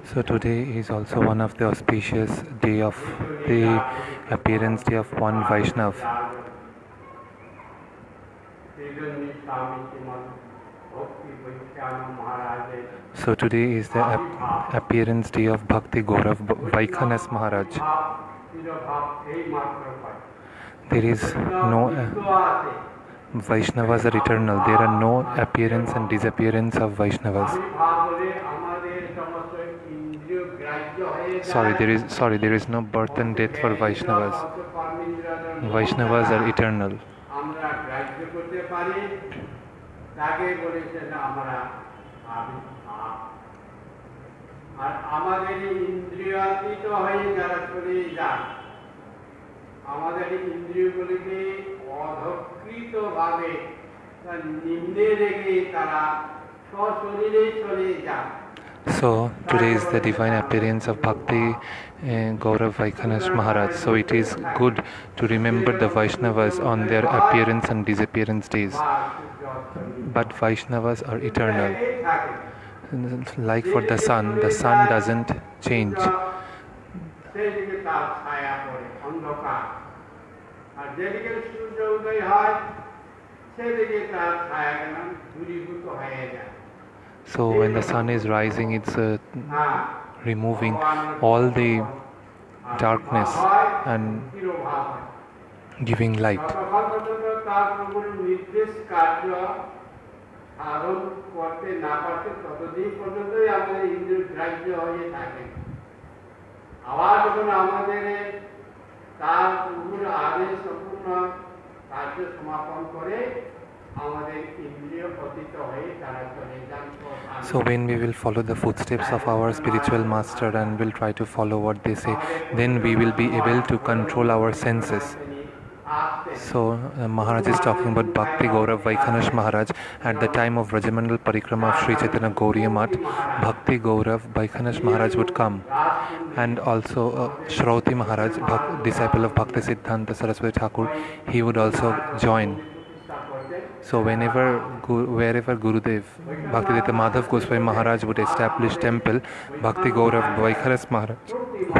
So today is also one of the auspicious day of the appearance day of one Vaishnav. So today is the appearance day of Bhakti Gaurav Vaikhanas Maharaj. There is no Vaishnavas are eternal. There are no appearance and disappearance of Vaishnavas. There is no birth and death for Vaishnavas. Vaishnavas are eternal. So today is the divine appearance of Bhakti Gaurav Vaikhanas Maharaj. So it is good to remember the Vaishnavas on their appearance and disappearance days. But Vaishnavas are eternal. Like for the sun doesn't change. So when the sun is rising, it's removing all the darkness and giving light. So when we will follow the footsteps of our spiritual master and will try to follow what they say, then we will be able to control our senses. So Maharaj is talking about Bhakti Gaurav Vaikhanas Maharaj. At the time of Rajamandal Parikrama of Sri Chaitanya Gauriya Math, Bhakti Gaurav Vaikhanas Maharaj would come, and also Shrauti Maharaj, disciple of Bhakti Siddhanta Saraswati Thakur, he would also join. So wherever Gurudev Bhaktivedanta Madhav Goswami Maharaj would establish temple, Bhakti Gaurav Vaikhanas Maharaj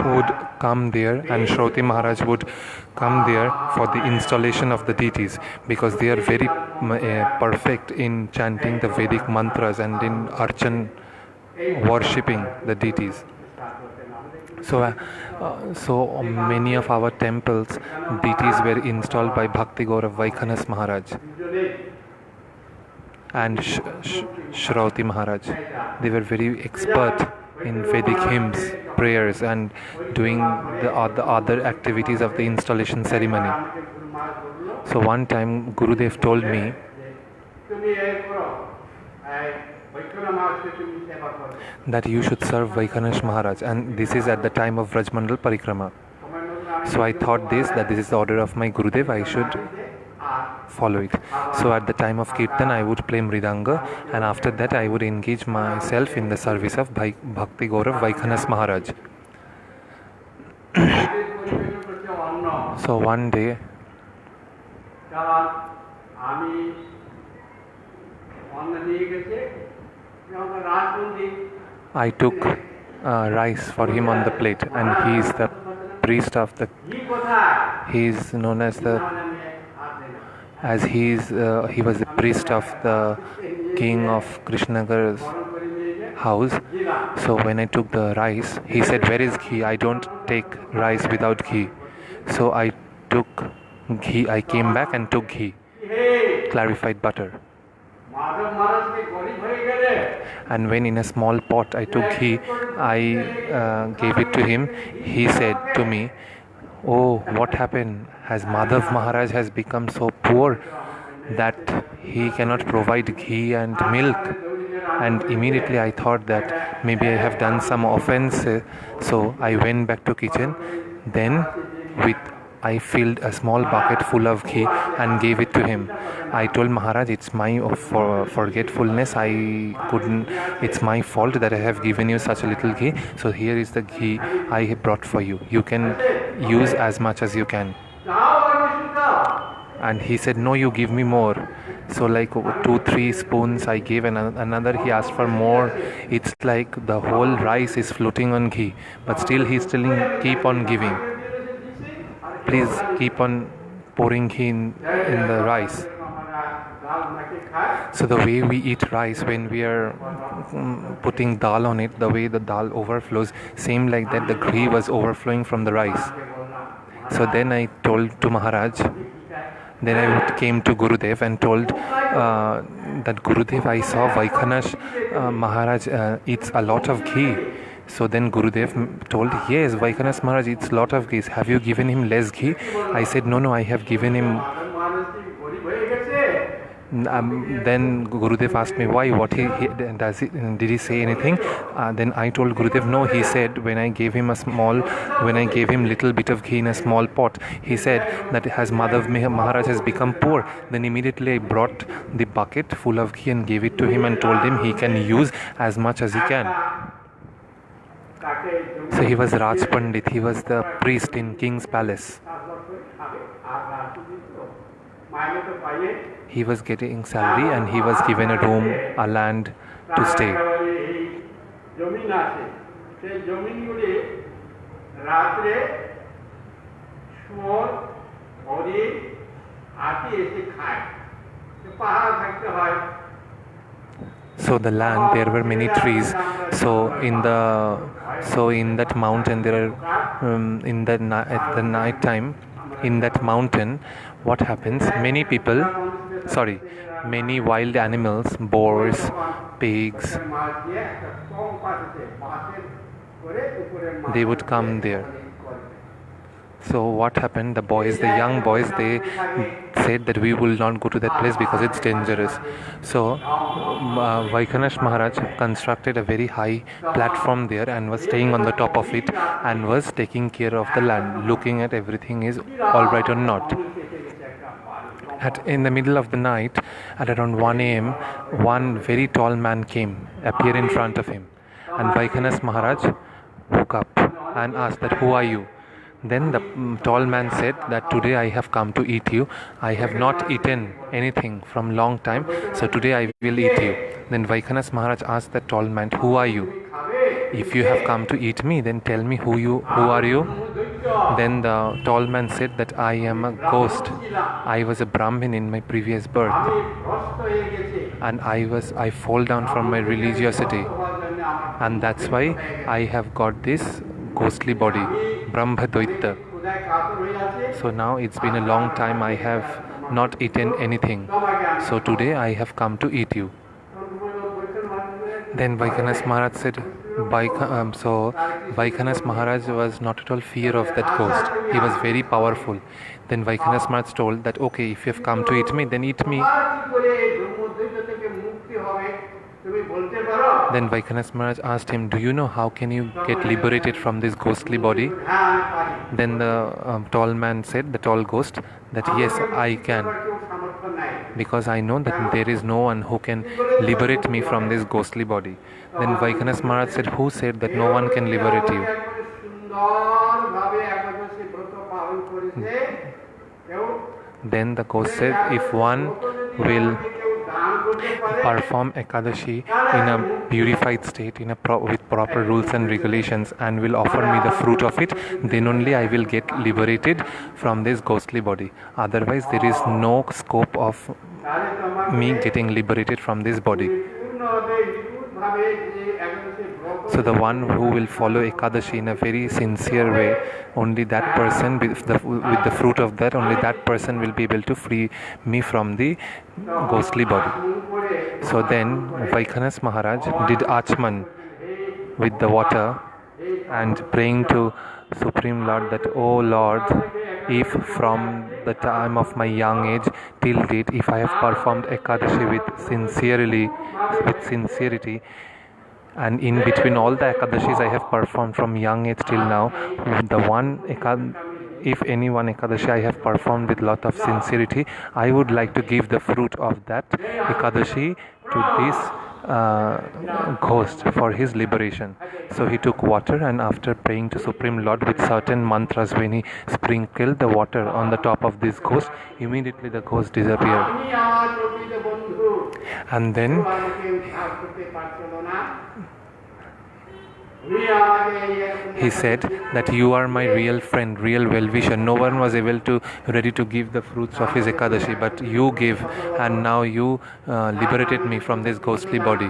would come there, and Shrauti Maharaj would come there for the installation of the deities, because they are very perfect in chanting the Vedic mantras and in archan, worshipping the deities. So many of our temples, deities were installed by Bhakti Gaurav Vaikhanas Maharaj and Shrauti Maharaj. They were very expert in Vedic hymns, prayers, and doing the other activities of the installation ceremony. So one time Gurudev told me that you should serve Vaikhanas Maharaj, and this is at the time of Rajmandal Parikrama. So I thought that this is the order of my Gurudev, I should follow it. So at the time of Kirtan I would play Mridanga, and after that I would engage myself in the service of Bhakti Gaurav Vaikhanas Maharaj. So one day I took rice for him on the plate, and he is the priest of he is known as he was the priest of the king of Krishnagar's house. So when I took the rice, he said, "Where is ghee? I don't take rice without ghee." So I took ghee. I came back and took ghee, clarified butter. And when in a small pot I took ghee, I gave it to him. He said to me, "Oh, what happened? Has Madhav Maharaj has become so poor that he cannot provide ghee and milk?" And immediately I thought that maybe I have done some offense. So I went back to kitchen. Then I filled a small bucket full of ghee and gave it to him. I told Maharaj, it's my forgetfulness. It's my fault that I have given you such a little ghee. So here is the ghee I brought for you. You can use as much as you can. and he said, no, you give me more. So like 2-3 spoons I gave, and another he asked for more. It's like the whole rice is floating on ghee, but still he's telling, keep on giving, please keep on pouring ghee in the rice. So the way we eat rice when we are putting dal on it, the way the dal overflows, same like that the ghee was overflowing from the rice. So then I told to Maharaj, then I came to Gurudev and told that Gurudev, I saw Vaikhanash Maharaj eats a lot of ghee. So then Gurudev told, yes, Vaikhanash Maharaj eats a lot of ghee. Have you given him less ghee? I said, no, I have given him. Then Gurudev asked me why, what did he say anything? Then I told Gurudev, no, he said when I gave him little bit of ghee in a small pot, he said that as Madhav Maharaj has become poor, then immediately I brought the bucket full of ghee and gave it to him and told him he can use as much as he can. So he was Raj Pandit, he was the priest in King's palace. He was getting salary and he was given a room, a land to stay. So the land, there were many trees. So in that mountain, there are at the night time, in that mountain, what happens? Many wild animals, boars, pigs, they would come there. So what happened? The young boys, they said that we will not go to that place because it's dangerous. So Vaikhanash Maharaj constructed a very high platform there and was staying on the top of it and was taking care of the land, looking at everything is all right or not. In the middle of the night, at around 1 a.m., one very tall man appeared in front of him. And Vaikhanash Maharaj woke up and asked that, who are you? Then the tall man said that today I have come to eat you. I have not eaten anything from long time, so today I will eat you. Then Vaikhanash Maharaj asked the tall man, who are you? If you have come to eat me, then tell me who are you? Then the tall man said that I am a ghost. I was a Brahmin in my previous birth, and I fall down from my religiosity, and that's why I have got this ghostly body, Brahma Dvaita. So now it's been a long time I have not eaten anything. So today I have come to eat you. Then Vaikhanash Maharaj said, so Vaikhanash Maharaj was not at all fear of that ghost. He was very powerful. Then Vaikhanash Maharaj told that, okay, if you have come to eat me, then eat me. Then Vaikhanash Maharaj asked him, do you know how can you get liberated from this ghostly body? Then the tall man said, the tall ghost, that yes, I can, because I know that there is no one who can liberate me from this ghostly body. Then Vaikhanash Maharaj said, who said that no one can liberate you? Then the ghost said, if one will perform Ekadashi in a purified state, with proper rules and regulations, and will offer me the fruit of it, then only I will get liberated from this ghostly body. Otherwise, there is no scope of me getting liberated from this body. So the one who will follow Ekadashi in a very sincere way, only that person, with the fruit of that, only that person will be able to free me from the ghostly body. So then Vaikhanash Maharaj did Achman with the water and praying to Supreme Lord that, O Lord, if from the time of my young age till date, if I have performed Ekadashi with sincerity, and in between all the Ekadashis I have performed from young age till now, if any one Ekadashi I have performed with lot of sincerity, I would like to give the fruit of that Ekadashi to this ghost for his liberation. So he took water, and after praying to Supreme Lord with certain mantras, when he sprinkled the water on the top of this ghost, immediately the ghost disappeared. And then he said that you are my real friend, real well-wisher. No one was ready to give the fruits of his Ekadashi, but you gave, and now you liberated me from this ghostly body.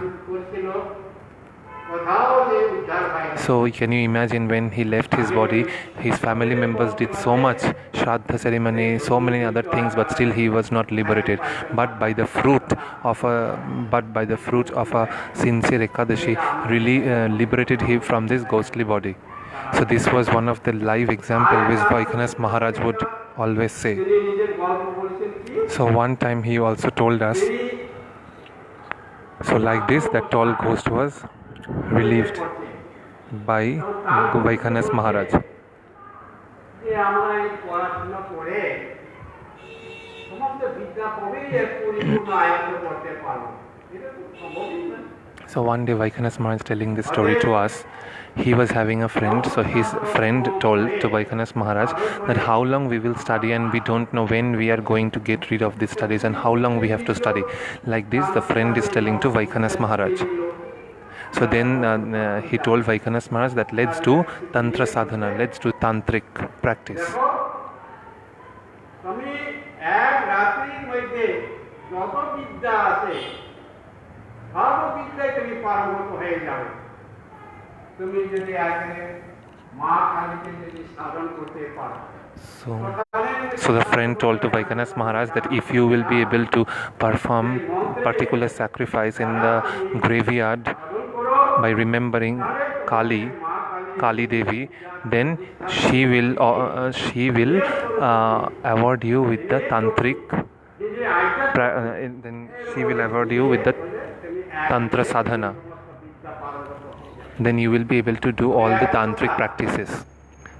So can you imagine, when he left his body, his family members did so much Shraddha ceremony, so many other things, but still he was not liberated. But by the fruit of a sincere Ekadashi, really liberated him from this ghostly body. So this was one of the live example which Vaikanas Maharaj would always say. So one time he also told us, so like this, that tall ghost was relieved by Vaikanas Maharaj. So one day Vaikanas Maharaj telling this story to us. He was having a friend, so his friend told to Vaikanas Maharaj that how long we will study, and we don't know when we are going to get rid of these studies and how long we have to study. Like this, the friend is telling to Vaikanas Maharaj. So then he told Vaikanas Maharaj that let's do Tantra Sadhana, let's do Tantric practice. So the friend told to Vaikanas Maharaj that if you will be able to perform particular sacrifice in the graveyard by remembering Kali Devi, then she will award you with the tantric. Then she will award you with the tantra sadhana. Then you will be able to do all the tantric practices.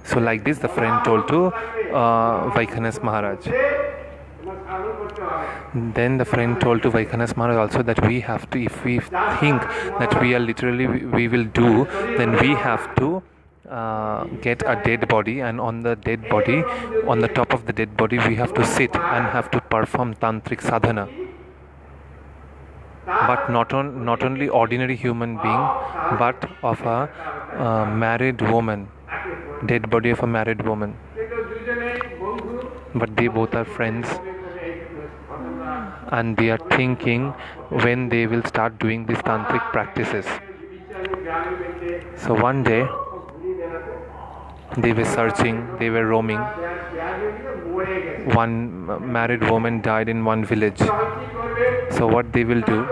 So like this, the friend told to Vaikanas Maharaj. Then the friend told to Vaikanas Maharaj also that we have to, if we think that we will do, then we have to get a dead body, and on the top of the dead body, we have to sit and have to perform tantric sadhana. But not only ordinary human being, but of a married woman, dead body of a married woman. But they both are friends, and they are thinking when they will start doing these tantric practices. So one day they were searching, they were roaming. One married woman died in one village. So what they will do?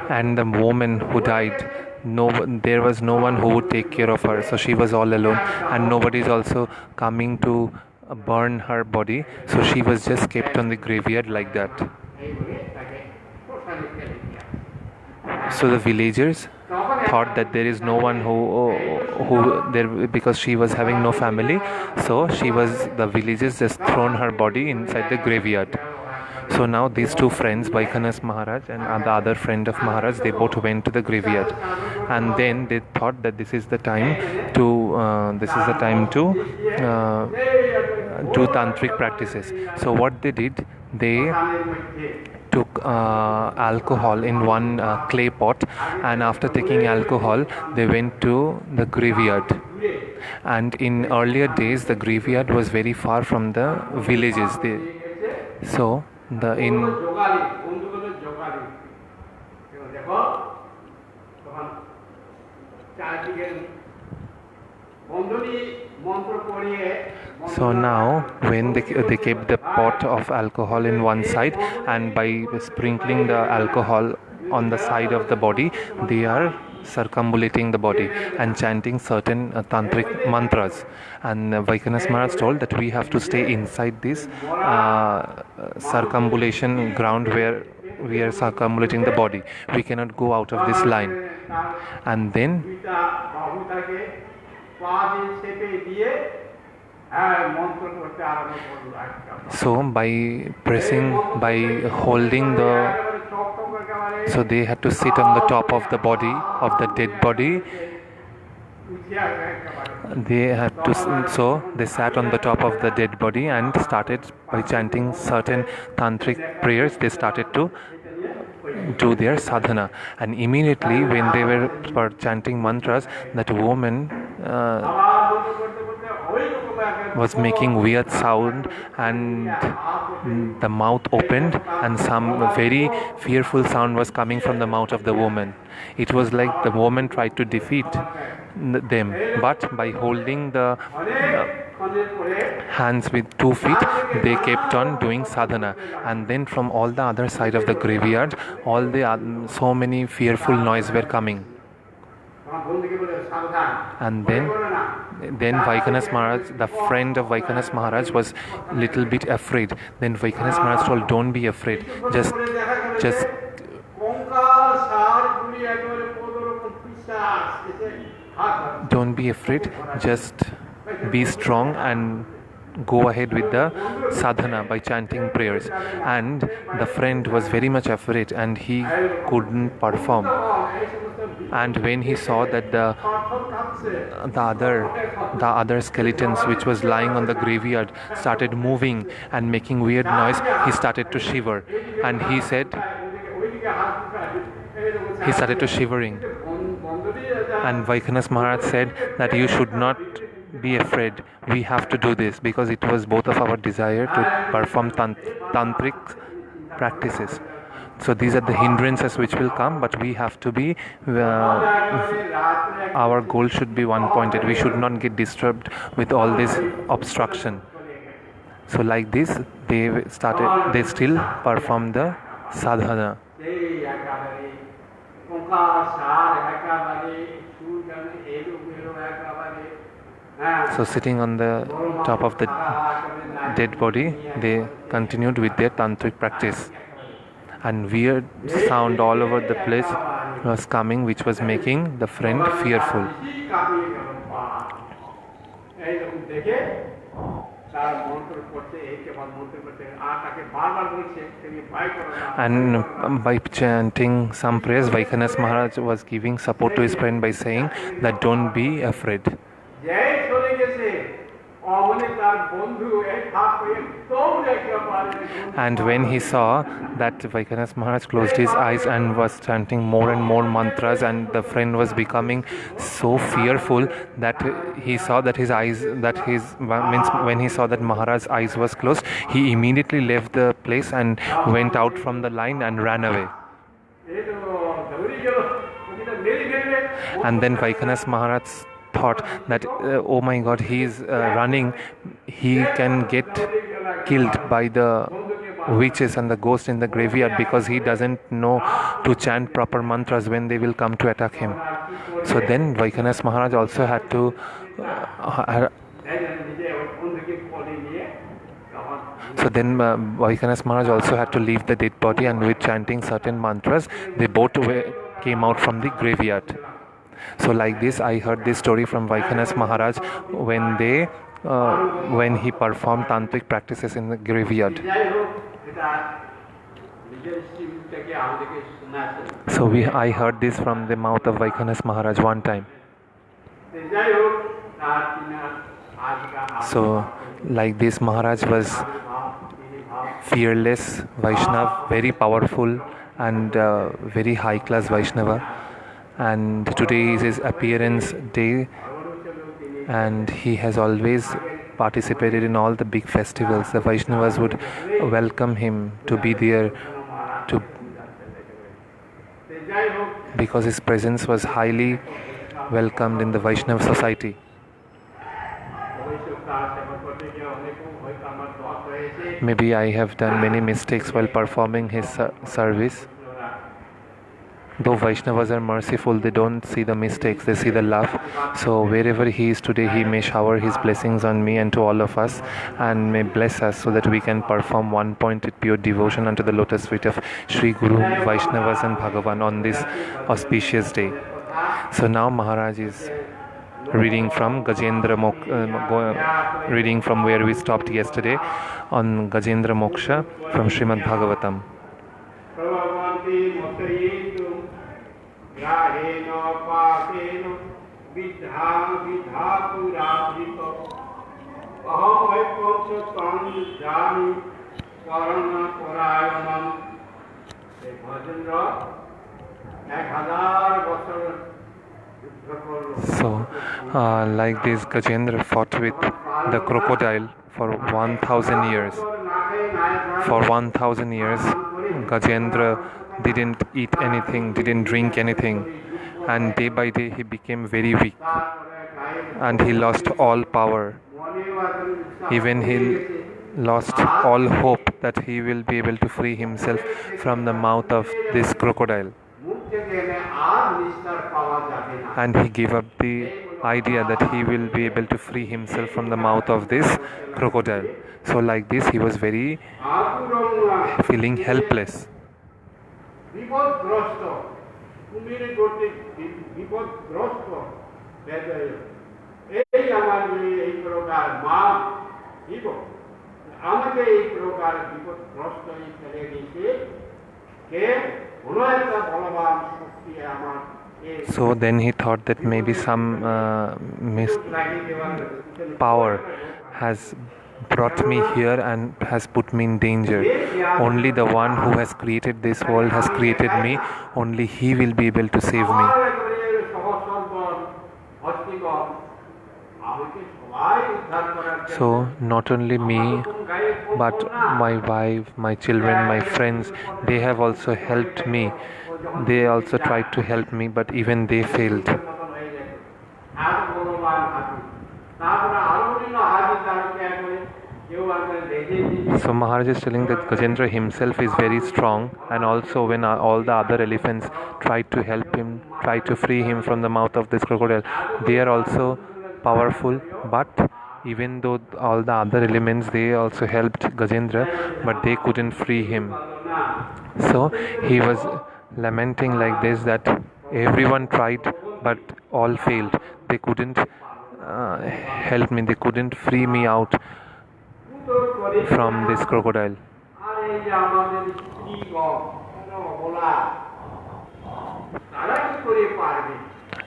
And the woman who died, there was no one who would take care of her, so she was all alone, and nobody is also coming to burn her body, so she was just kept on the graveyard like that. So the villagers thought that there is no one who there, because she was having no family, so the villagers just thrown her body inside the graveyard. So now these two friends, Vaikanas Maharaj and the other friend of Maharaj, they both went to the graveyard, and then they thought that this is the time to do tantric practices. So what they did, they took alcohol in one clay pot, and after taking alcohol, they went to the graveyard. And in earlier days, the graveyard was very far from the villages. So now when they kept the pot of alcohol in one side, and by sprinkling the alcohol on the side of the body, they are circumambulating the body and chanting certain tantric mantras. And Vaikanas Maharaj told that we have to stay inside this circumambulation ground where we are circumambulating the body. We cannot go out of this line. And then So by holding so they had to sit on the top of the body, of the dead body. So they sat on the top of the dead body and started by chanting certain tantric prayers. They started to do their sadhana, and immediately when they were chanting mantras, that woman was making weird sound, and the mouth opened and some very fearful sound was coming from the mouth of the woman. It was like the woman tried to defeat them, but by holding the hands with 2 feet, they kept on doing sadhana. And then from all the other side of the graveyard, so many fearful noise were coming. And then Vaikanas Maharaj, the friend of Vaikanas Maharaj, was little bit afraid. Then Vaikanas Maharaj told, don't be afraid, just don't be afraid, just be strong and go ahead with the sadhana by chanting prayers. And the friend was very much afraid and he couldn't perform. And when he saw that the other skeletons which was lying on the graveyard started moving and making weird noise, he started to shiver, and he started to shivering. And Vaikanas Maharaj said that you should not be afraid, we have to do this, because it was both of our desire to perform tantric practices. So these are the hindrances which will come, but we have to be, our goal should be one-pointed. We should not get disturbed with all this obstruction. So like this, they still perform the sadhana. So sitting on the top of the dead body, they continued with their tantric practice. And weird sound all over the place was coming, which was making the friend fearful. And by chanting some prayers, Vaikanas Maharaj was giving support to his friend by saying that don't be afraid. And when he saw that Vaikanas Maharaj closed his eyes and was chanting more and more mantras, and the friend was becoming so fearful that he saw that when he saw that Maharaj's eyes was closed, he immediately left the place and went out from the line and ran away. And then Vaikanas Maharaj thought that oh my God, he is running, he can get killed by the witches and the ghosts in the graveyard, because he doesn't know to chant proper mantras when they will come to attack him. So then Vaikanas Maharaj also had to Vaikanas Maharaj also had to leave the dead body, and with chanting certain mantras, they both came out from the graveyard. So like this, I heard this story from Vaikanas Maharaj when he performed tantric practices in the graveyard. So I heard this from the mouth of Vaikanas Maharaj one time. So like this, Maharaj was fearless Vaishnav, very powerful and very high class Vaishnava. And today is his appearance day, and he has always participated in all the big festivals. The Vaishnavas would welcome him to be there, because his presence was highly welcomed in the Vaishnava society. Maybe I have done many mistakes while performing his service. Though Vaishnavas are merciful, they don't see the mistakes, they see the love. So wherever he is today, he may shower his blessings on me and to all of us, and may bless us so that we can perform one-pointed pure devotion unto the lotus feet of Sri Guru, Vaishnavas and Bhagavan on this auspicious day. So now Maharaj is reading from reading from where we stopped yesterday on Gajendra Moksha from Srimad Bhagavatam. So, like this, Gajendra fought with the crocodile for 1000 years. For 1000 years, Gajendra didn't eat anything, didn't drink anything, and day by day he became very weak and he lost all power. Even he lost all hope that he will be able to free himself from the mouth of this crocodile. And he gave up the idea that he will be able to free himself from the mouth of this crocodile. So like this, he was very feeling helpless. So then he thought that maybe some power has brought me here and has put me in danger. Only the one who has created this world has created me. Only he will be able to save me. So not only me, but my wife, my children, my friends, they have also helped me. They also tried to help me, but even they failed. So Maharaja is telling that Gajendra himself is very strong, and also when all the other elephants tried to help him, tried to free him from the mouth of this crocodile, they are also powerful, but even though all the other elements, they also helped Gajendra, but they couldn't free him. So he was lamenting like this, that everyone tried but all failed. They couldn't help me, they couldn't free me out from this crocodile.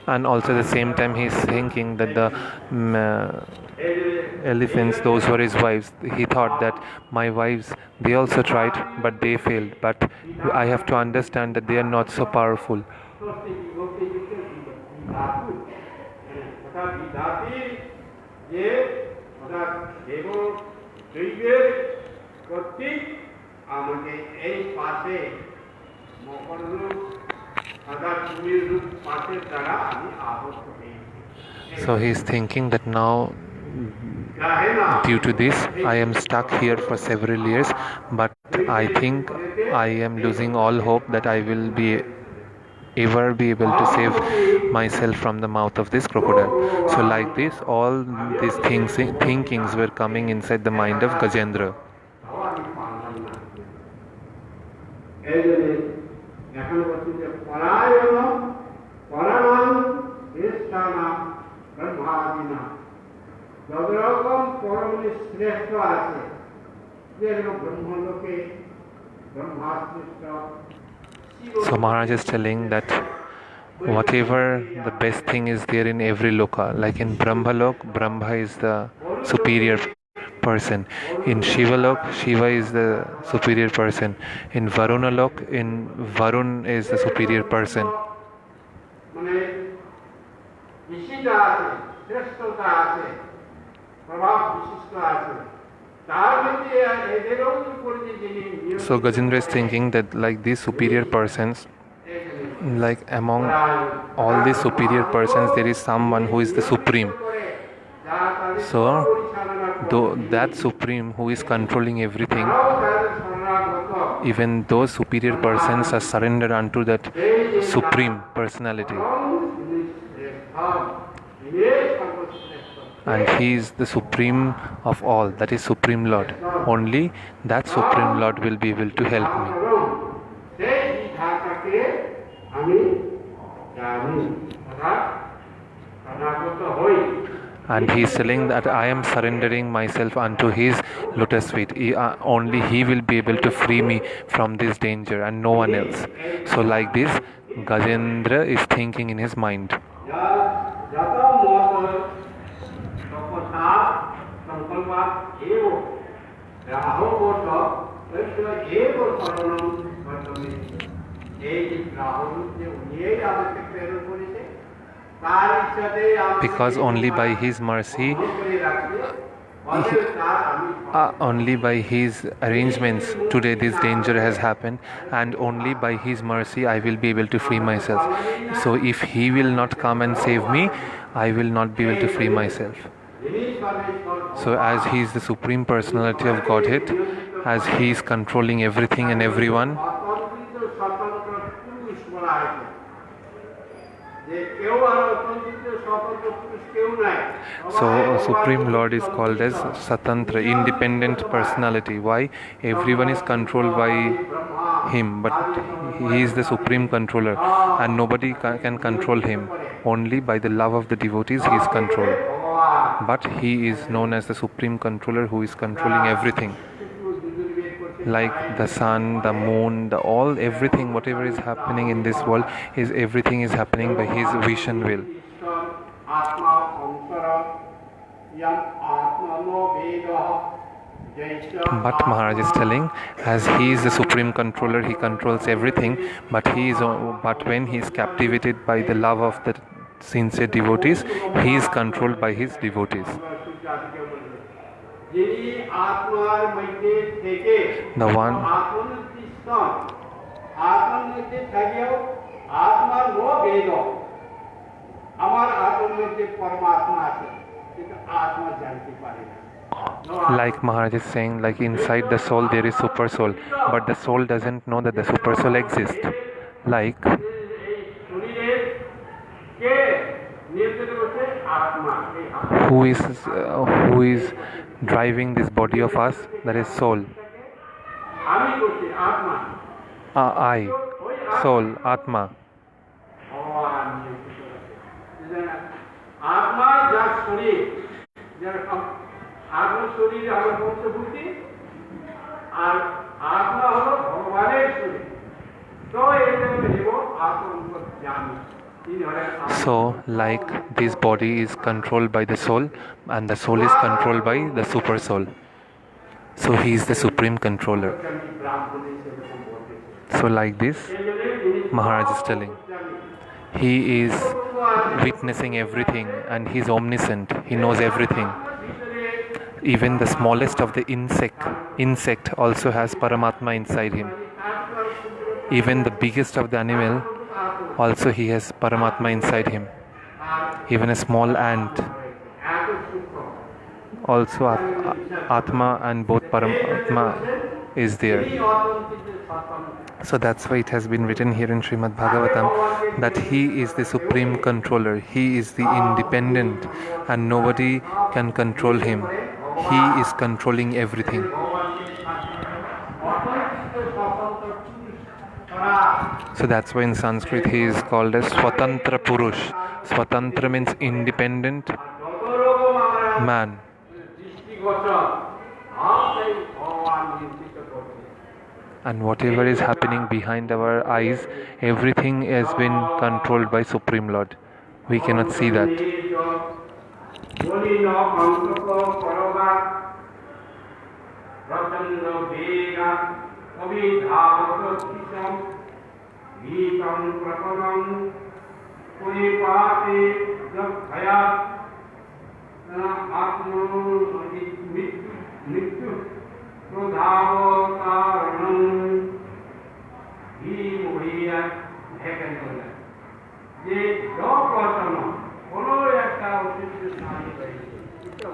And also at the same time he's thinking that the elephants, those were his wives. He thought that my wives, they also tried but they failed, but I have to understand that they are not so powerful. So he is thinking that now, due to this, I am stuck here for several years, but I think I am losing all hope that I will ever be able to save myself from the mouth of this crocodile. So like this, all these thinkings were coming inside the mind of Gajendra. So Maharaja is telling that whatever the best thing is there in every loka, like in Brahmalok, Brahma is the superior person. In Shivalok, Shiva is the superior person. In Varunalok, in Varun is the superior person. So Gajendra is thinking that like these superior persons, like among all these superior persons, there is someone who is the supreme. So that supreme who is controlling everything, even those superior persons are surrendered unto that supreme personality. And he is the supreme of all, that is Supreme Lord. Only that Supreme Lord will be able to help me. And he is telling that I am surrendering myself unto his lotus feet. Only he will be able to free me from this danger and no one else. So like this, Gajendra is thinking in his mind. Because only by his mercy, only by his arrangements today this danger has happened, and only by his mercy I will be able to free myself. So if he will not come and save me, I will not be able to free myself. So as he is the Supreme Personality of Godhead, as he is controlling everything and everyone, so Supreme Lord is called as Satantra, independent personality. Why? Everyone is controlled by him, but he is the supreme controller and nobody can control him. Only by the love of the devotees he is controlled. But he is known as the supreme controller who is controlling everything. Like the sun, the moon, everything, whatever is happening in this world, everything is happening by his wish and will. But Maharaj is telling, as he is the supreme controller, he controls everything, but when he is captivated by the love of the sincere devotees, he is controlled by his devotees. The one like Maharaj is saying, like inside the soul there is super soul, but the soul doesn't know that the super soul exists. Like who is driving this body of us? That is soul. I, soul, Atma. So, like this body is controlled by the soul, and the soul is controlled by the super soul. So he is the supreme controller. So like this, Maharaj is telling, he is witnessing everything and he is omniscient. He knows everything. Even the smallest of the insect also has Paramatma inside him. Even the biggest of the animal, also he has Paramatma inside him. Even a small ant, also Atma and both Paramatma is there. So that's why it has been written here in Srimad Bhagavatam that he is the supreme controller. He is the independent and nobody can control him. He is controlling everything. So that's why in Sanskrit he is called as Swatantra Purush. Swatantra means independent man. And whatever is happening behind our eyes, everything has been controlled by Supreme Lord. We cannot see that.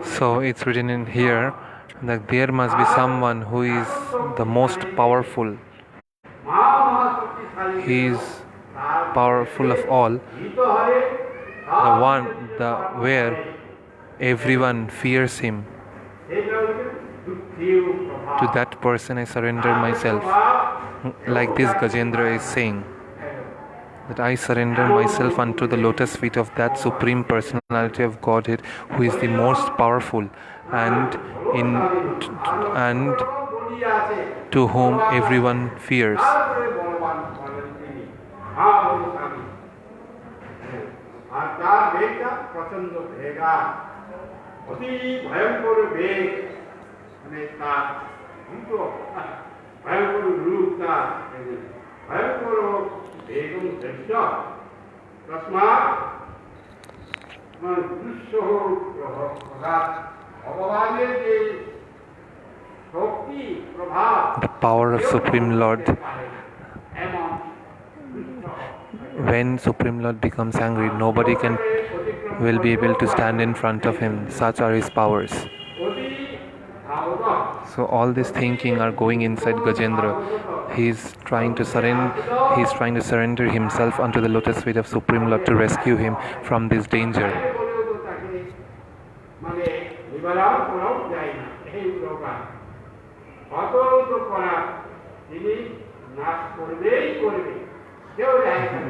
So it's written in here that there must be someone who is the most powerful. He is powerful of all. The one where everyone fears him. To that person I surrender myself. Like this Gajendra is saying. that I surrender myself unto the lotus feet of that Supreme Personality of Godhead, who is the most powerful and in and to whom everyone fears. The power of Supreme Lord. When Supreme Lord becomes angry, nobody will be able to stand in front of him. Such are his powers. So all this thinking are going inside Gajendra. He is trying to surrender himself unto the lotus feet of Supreme Lord to rescue him from this danger.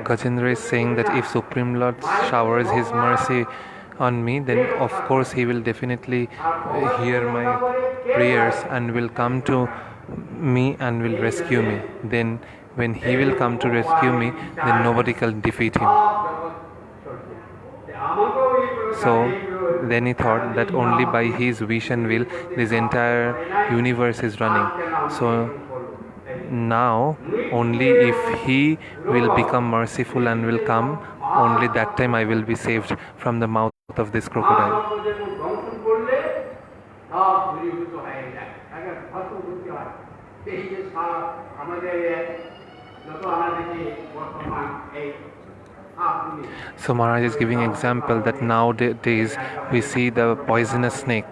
Gajendra is saying that if Supreme Lord showers his mercy on me, then of course he will definitely hear my prayers and will come to me and will rescue me. Then when he will come to rescue me, then nobody can defeat him. So then he thought that only by his wish and will this entire universe is running. So now only if he will become merciful and will come, only that time I will be saved from the mouth of this crocodile. So Maharaj is giving example that nowadays we see the poisonous snake.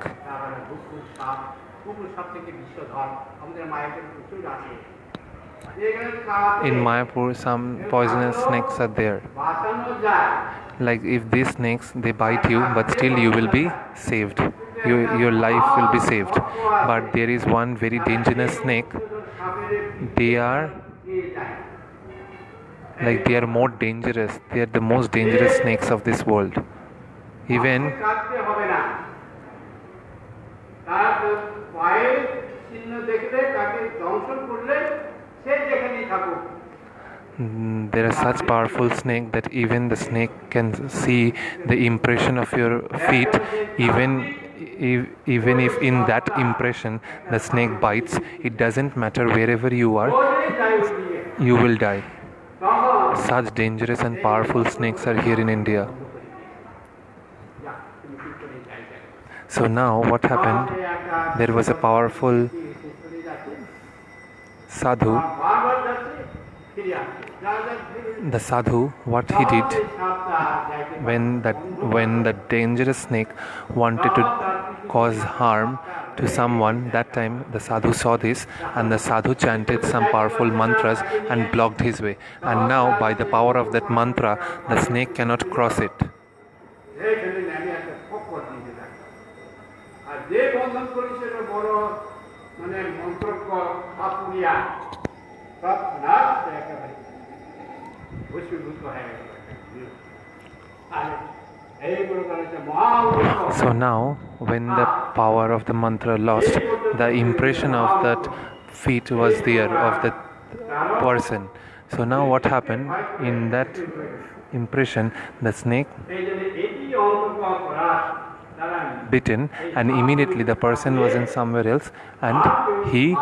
In Mayapur, some poisonous snakes are there. Like if these snakes, they bite you, but still you will be saved. Your life will be saved. But there is one very dangerous snake. They are more dangerous. They are the most dangerous snakes of this world. Even there are such powerful snakes that even the snake can see the impression of your feet. Even if in that impression the snake bites, it doesn't matter wherever you are, you will die. Such dangerous and powerful snakes are here in India. So now what happened? There was a powerful sadhu. The sadhu, what he did when the dangerous snake wanted to cause harm to someone, that time the sadhu saw this and the sadhu chanted some powerful mantras and blocked his way. And now by the power of that mantra, the snake cannot cross it. So now, when the power of the mantra lost, the impression of that feet was there of the person. So now what happened? In that impression, the snake bitten, and immediately the person was in somewhere else, and he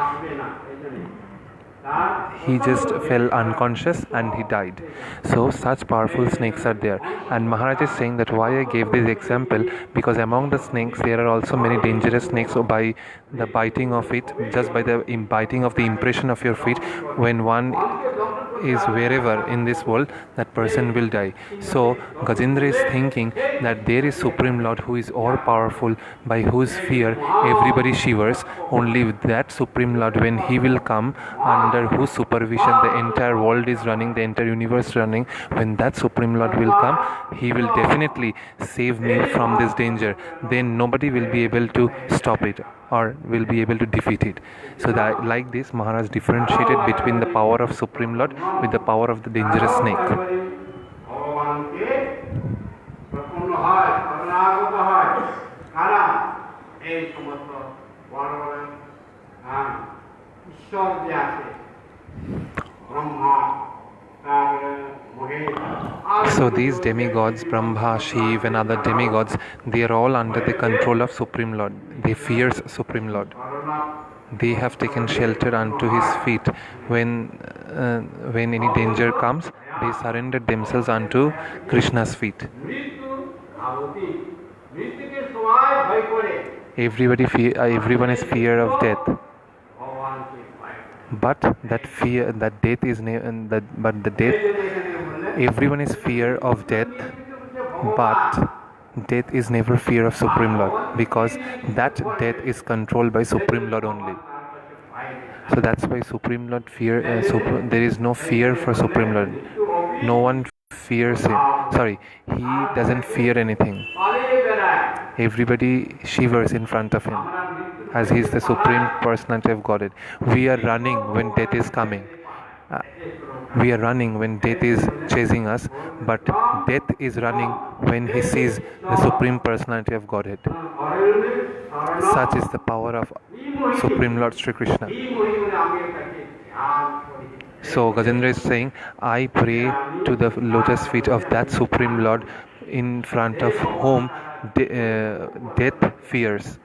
just fell unconscious and he died. So such powerful snakes are there. And Maharaj is saying that why I gave this example, because among the snakes there are also many dangerous snakes. So by the biting of it, just by the biting of the impression of your feet, when one is wherever in this world, that person will die. So Gajendra is thinking that there is Supreme Lord who is all powerful, by whose fear everybody shivers. Only with that Supreme Lord, when he will come, under whose supervision the entire world is running, the entire universe running, when that Supreme Lord will come, he will definitely save me from this danger. Then nobody will be able to stop it or will be able to defeat it. So that like this, Maharaj differentiated between the power of Supreme Lord with the power of the dangerous snake. So these demigods, Brahma, Shiva and other demigods, they are all under the control of Supreme Lord. They fear Supreme Lord. They have taken shelter unto his feet. When any danger comes, they surrender themselves unto Krishna's feet. Everyone is fear of death. But everyone is fear of death, but death is never fear of Supreme Lord, because that death is controlled by Supreme Lord only. So that's why Supreme Lord there is no fear for Supreme Lord. No one fears him. He doesn't fear anything. Everybody shivers in front of him, as he is the Supreme Personality of Godhead. We are running when death is coming. We are running when death is chasing us, but death is running when he sees the Supreme Personality of Godhead. Such is the power of Supreme Lord Sri Krishna. So Gajendra is saying, I pray to the lotus feet of that Supreme Lord in front of whom death fears.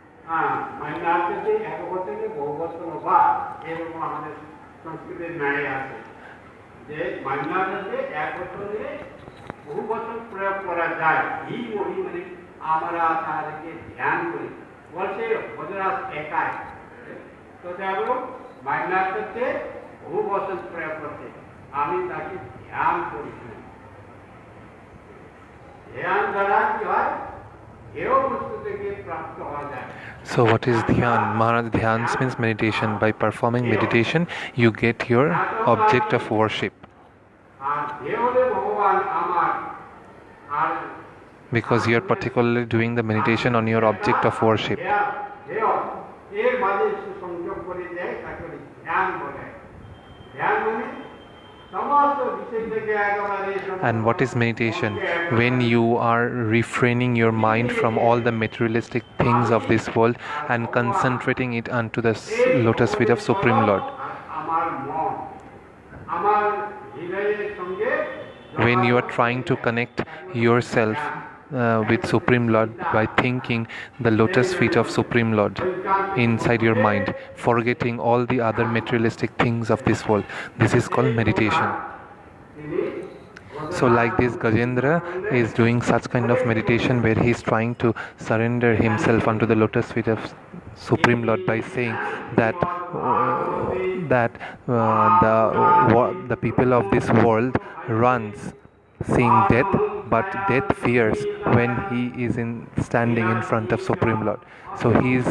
So what is dhyan? Maharaj, dhyan means meditation. By performing meditation, you get your object of worship. Because you are particularly doing the meditation on your object of worship. And what is meditation? When you are refraining your mind from all the materialistic things of this world and concentrating it onto the lotus feet of Supreme Lord. When you are trying to connect yourself with Supreme Lord by thinking the lotus feet of Supreme Lord inside your mind, forgetting all the other materialistic things of this world. This is called meditation. So like this, Gajendra is doing such kind of meditation where he is trying to surrender himself unto the lotus feet of Supreme Lord by saying that the people of this world runs seeing death, but death fears when he is standing in front of Supreme Lord. So he is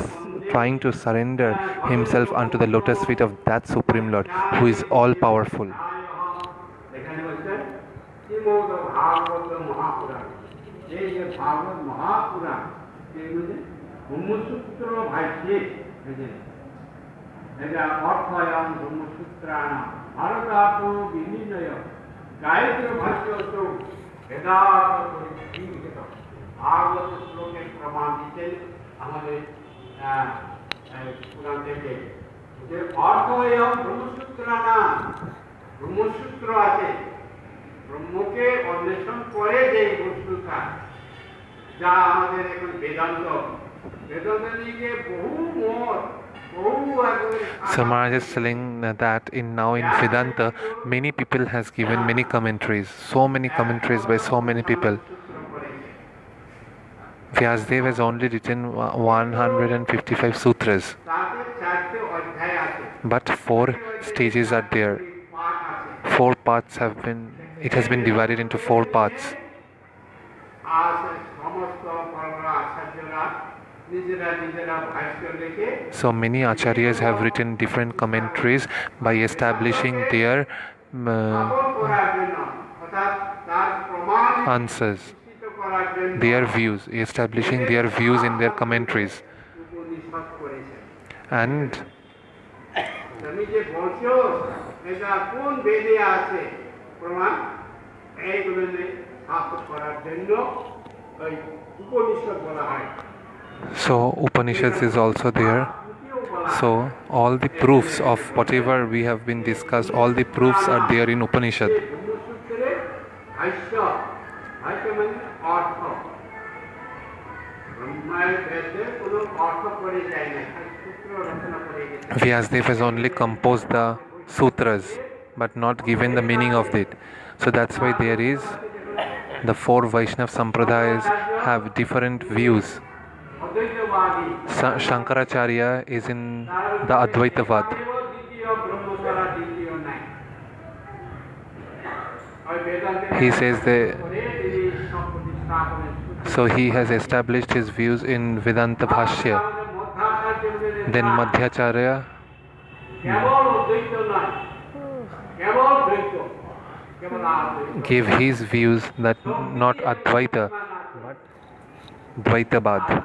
trying to surrender himself unto the lotus feet of that Supreme Lord who is all powerful. So Maharaj is telling that now in Vedanta, many people has given many commentaries, so many commentaries by so many people. Vyasdev has only written 155 sutras, but 4 stages are there. 4 parts it has been divided into 4 parts. So many acharyas have written different commentaries by establishing their answers, their views, establishing their views in their commentaries. And so Upanishads is also there. So all the proofs of whatever we have been discussed, all the proofs are there in Upanishad. Vyasdev has only composed the sutras but not given the meaning of it. So that's why there is the four Vaishnav Sampradayas have different views. Shankaracharya is in the Advaitavad. He says so he has established his views in Vedanta Bhashya. Then Madhyacharya gave his views that not Advaita but Dvaitavad.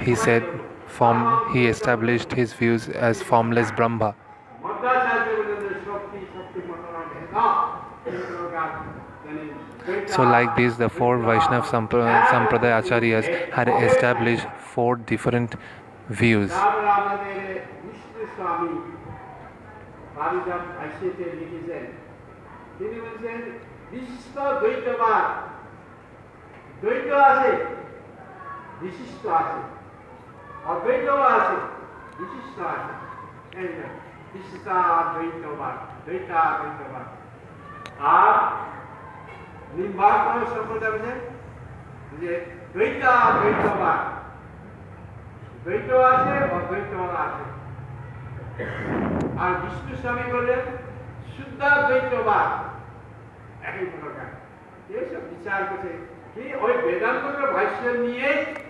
He said he established his views as formless Brahma. So like this, the four Vaishnav Sampradaya Acharyas had established four different views.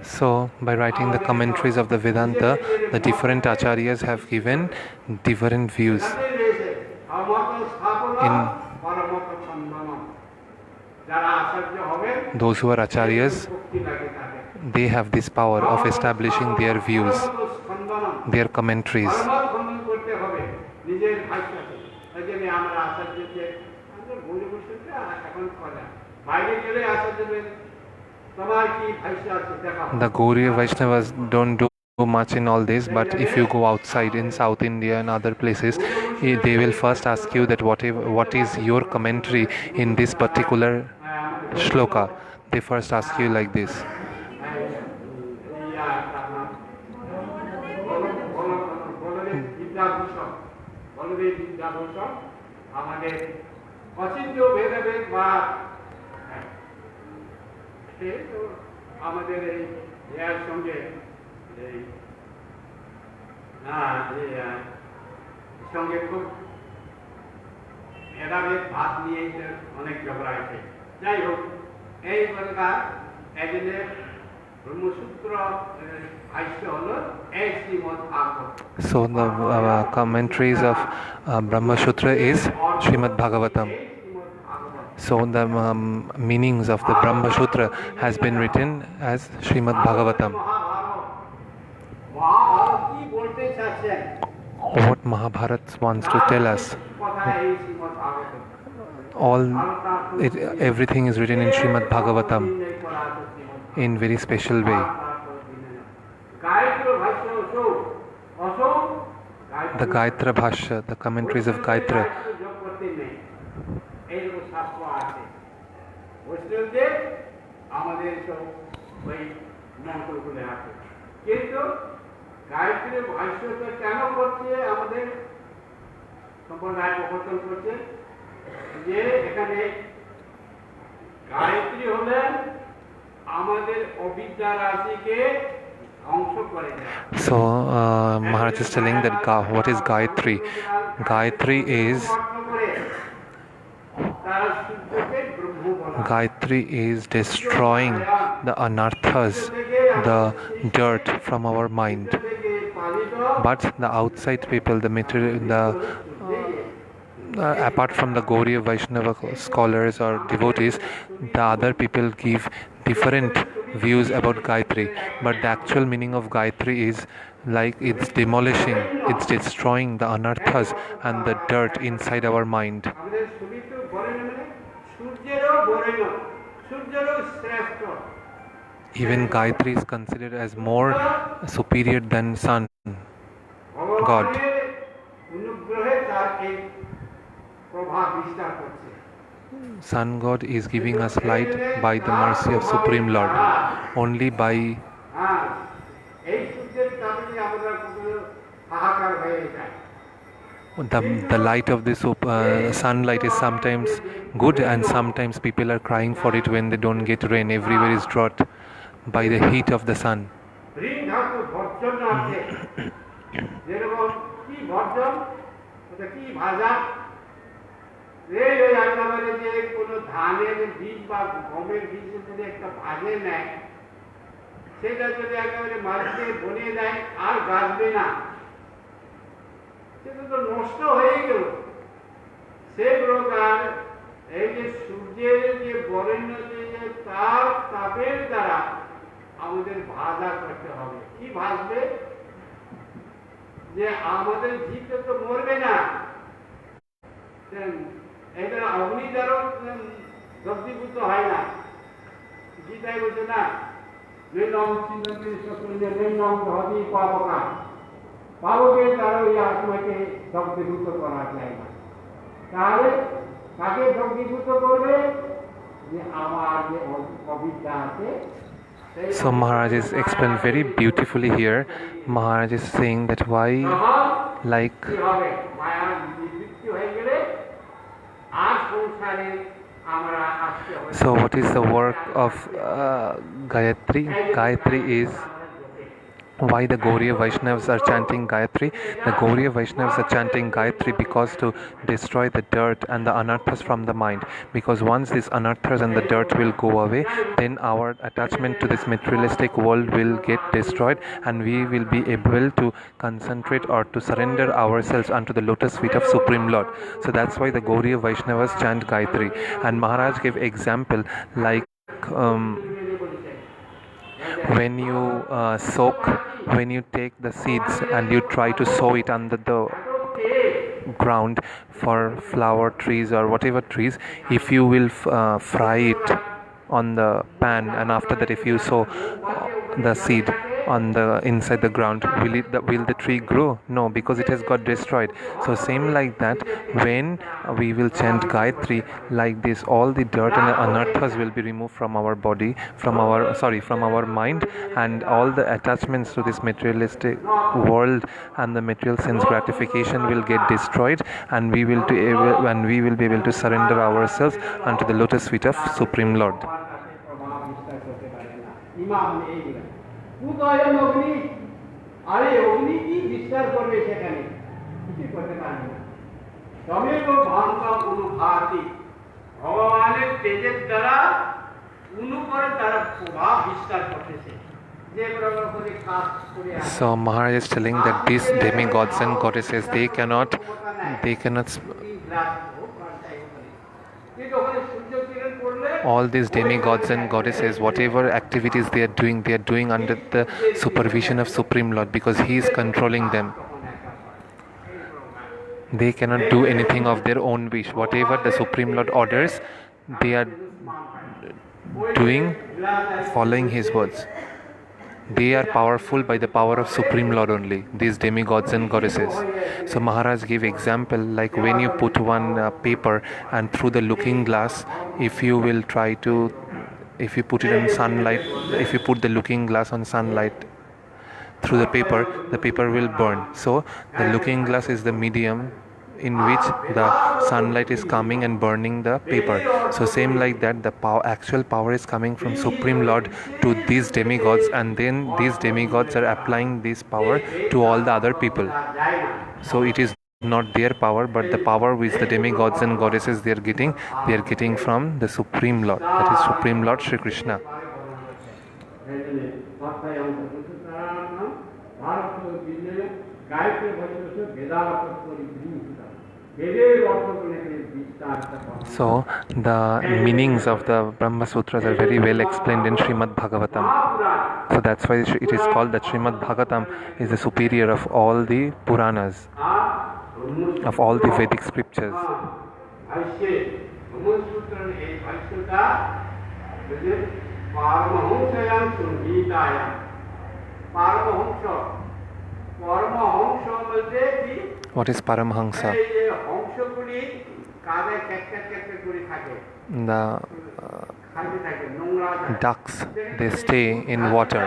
So, by writing the commentaries of the Vedanta, the different acharyas have given different views. Those who are acharyas, they have this power of establishing their views, their commentaries. The Gauriya Vaishnavas don't do much in all this, but if you go outside in South India and other places, they will first ask you that what is your commentary in this particular shloka. They first ask you like this. So the commentaries of Brahma Sutra is Srimad Bhagavatam. So the meanings of the Brahma Sutra has been written as Srimad Bhagavatam. What Mahabharata wants to tell us, everything is written in Srimad Bhagavatam in very special way. The Gayatra Bhashya, the commentaries of Gayatra. So Maharaja is telling that what is Gayatri? Gayatri is destroying the anarthas, the dirt from our mind. But the outside people, the material, apart from the Gauriya Vaishnava scholars or devotees, the other people give different views about Gayatri. But the actual meaning of Gayatri is like it's demolishing, it's destroying the anarthas and the dirt inside our mind. Even Gayatri is considered as more superior than Sun God. Sun God is giving us light by the mercy of Supreme Lord. Only by the light of this sunlight is sometimes good, and sometimes people are crying for it when they don't get rain. Everywhere is drought by the heat of the sun. সেটা তো নষ্ট হয়ে গেল। সে প্রকার এই যে সূর্যের যে বরেণ্য যে তাপের দ্বারা আমাদের ভাজা করতে হবে। কি ভাজবে? যে আমাদের জীবটা তো মরবে না, এটা অগ্নি দ্বারা দগ্ধীভূত হয় না। গীতায় বলছে না, পাবকের দ্বারা ওই আত্মাকে দগ্ধীভূত করা যায় না। তাহলে কাকে দগ্ধীভূত করবে? যে আমার যে অবিদ্যা আছে। So Maharaj is explained very beautifully here. Maharaj is saying that why, like, so what is the work of Gayatri? Gayatri is why the Gauriya Vaishnavas are chanting Gayatri. The Gauriya Vaishnavas are chanting Gayatri because to destroy the dirt and the anarthas from the mind. Because once these anarthas and the dirt will go away, then our attachment to this materialistic world will get destroyed, and we will be able to concentrate or to surrender ourselves unto the lotus feet of Supreme Lord. So that's why the Gauriya Vaishnavas chant Gayatri. And Maharaj gave example like when you when you take the seeds and you try to sow it under the ground for flower trees or whatever trees, if you will fry it on the pan, and after that if you sow the seed on the inside the ground, will the tree grow? No, because it has got destroyed. So same like that, when we will chant Gayatri like this, all the dirt and the anarthas will be removed from our body, from our mind, and all the attachments to this materialistic world and the material sense gratification will get destroyed, and we will be able to surrender ourselves unto the lotus feet of Supreme Lord. Udayan অগ্নি, আরে অগ্নি কি বিস্তার করবে সেখানে? কিছু করতে পারবে না। তবে তো ভাঙ্গা অনুভাতি, ভগবানের তেজের দ্বারা অনুপরে তারা প্রভাব বিস্তার করতেছে। So Maharaj is telling that these demigods and goddesses, they cannot all these demigods and goddesses, whatever activities they are doing under the supervision of Supreme Lord, because he is controlling them. They cannot do anything of their own wish. Whatever the Supreme Lord orders, they are doing, following his words. They are powerful by the power of Supreme Lord only, these demigods and goddesses. So Maharaj gave example like when you put one paper, and through the looking glass, if you put it in sunlight, if you put the looking glass on sunlight through the paper will burn. So the looking glass is the medium in which the sunlight is coming and burning the paper. So same like that, the actual power is coming from Supreme Lord to these demigods, and then these demigods are applying this power to all the other people. So it is not their power, but the power which the demigods and goddesses they are getting from the Supreme Lord, that is Supreme Lord Shri Krishna. So the meanings of the Brahma Sutras are very well explained in Srimad Bhagavatam. So that's why it is called that Srimad Bhagavatam is the superior of all the Puranas, of all the Vedic scriptures. পারমহংসয়াং সংহিতায়াং। পারমহংস, Paramahamsa বলতে কি? What is Paramhansa? এই যে হংসগুলি কাঁধে cat করে থাকে, The খালি থাকে, নোংরা থাকে। ducks, they stay in water,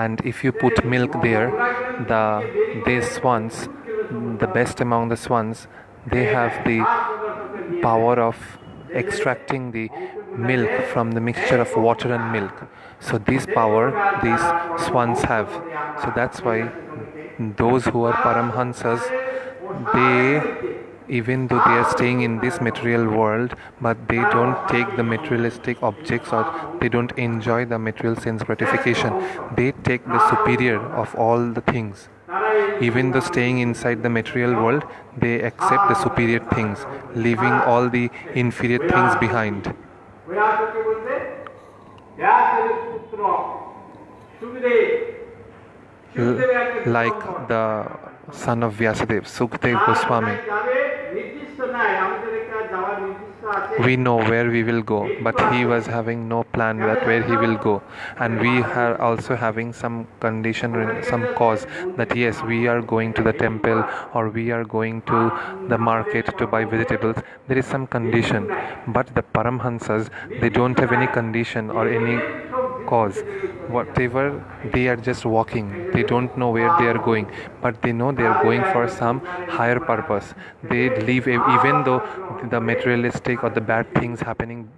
and if you put milk there, these swans, the best among the swans, they have the power of extracting the milk from the mixture of water and milk. So this power these swans have. So that's why those who are Paramhansas, they, even though they are staying in this material world, but they don't take the materialistic objects, or they don't enjoy the material sense gratification. They take the superior of all the things. Even though staying inside the material world, they accept the superior things, leaving all the inferior things behind. Like the son of Vyasadeva, Sukhdev Goswami. We know where we will go, but he was having no plan that where he will go, and we are also having some condition, some cause that yes, we are going to the temple, or we are going to the market to buy vegetables. There is some condition, but the Paramhansas, they don't have any condition or any cause. Whatever, they are just walking. They don't know where they are going, but they know they are going for some higher purpose. They leave, even though the materialistic or the bad things happening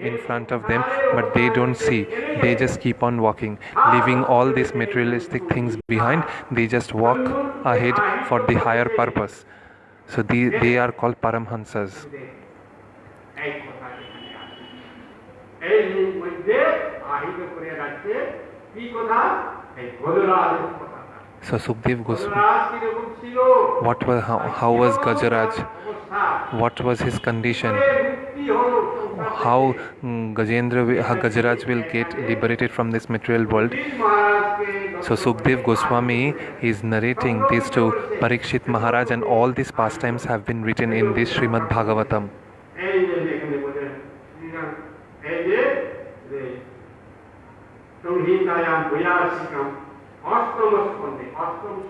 in front of them, but they don't see. They just keep on walking, leaving all these materialistic things behind. They just walk ahead for the higher purpose. So they are called Paramhansas. So Sukhdev Goswami, how was Gajaraj? What was his condition? How Gajaraj will get liberated from this material world? So Sukhdev Goswami is narrating this to Parikshit Maharaj, and all these pastimes have been written in this Srimad Bhagavatam.